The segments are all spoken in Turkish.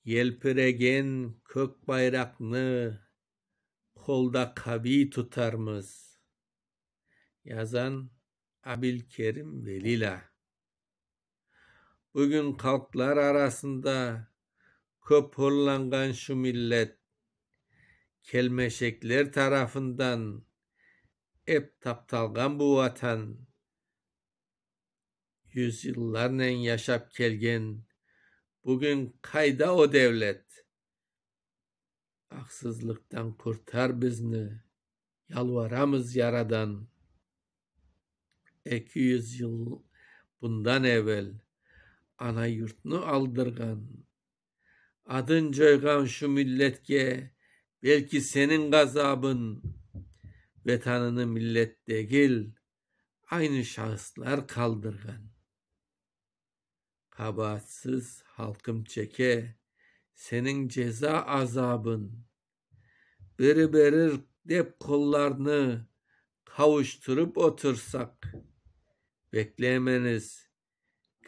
Yelpiregen kök bayrakны kolda kavi tutarmız. Yazan Abilkerim Velila. Bugün halklar arasında köp horlangan şu millet, kelmeşekler tarafından hep taptalgan bu vatan, yüzyıllarla yaşap kelgen, bugün kayda o devlet. Haksızlıktan kurtar bizni, yalvaramız yaradan. 200 yıl bundan evvel ana yurtunu aldırgan, adın coygan şu milletke, belki senin gazabın, vetanını millet değil, aynı şahıslar kaldırgan. Kabahatsiz halkım çeke, senin ceza azabın, beri berir dep kollarını kavuşturup otursak, bekleyemeniz,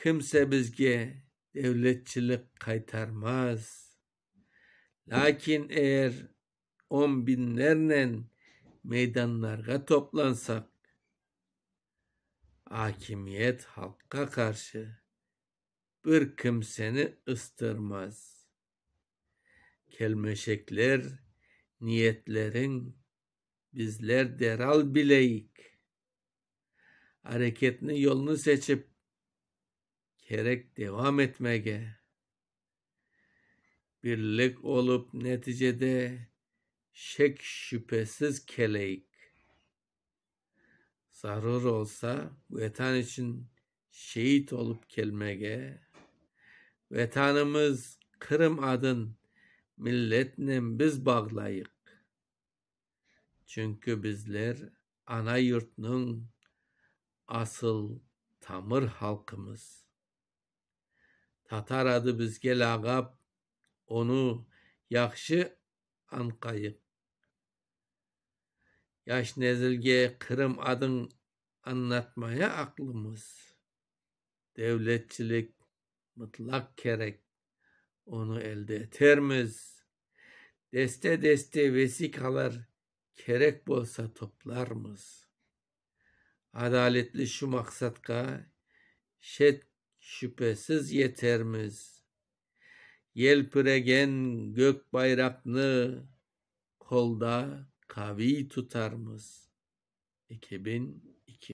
kimse bizge devletçilik kaytarmaz. Lakin eğer 10 binlerle meydanlarga toplansak, hakimiyet halka karşı bir kimseni ıstırmaz. Kelmeşekler, niyetlerin bizler deral bileyik. Hareketini yolunu seçip gerek devam etmege. Birlik olup neticede şek şüphesiz keleyik. Zarur olsa vatan için şehit olup kelmege. Vatanımız Kırım adın milletle biz bağlayık. Çünkü bizler ana yurtnun asıl tamır halkımız. Tatar adı bizge lagap, onu yakşı ankayık. Yaş nezilge Kırım adın anlatmaya aklımız. Devletçilik mutlak gerek, onu elde etermiz. Deste deste vesikalar gerek bolsa toplarmız. Adaletli şu maksatka şet şüphesiz yetermiz. Yelpiregen gök bayrakını kolda kavi tutarmız. 2000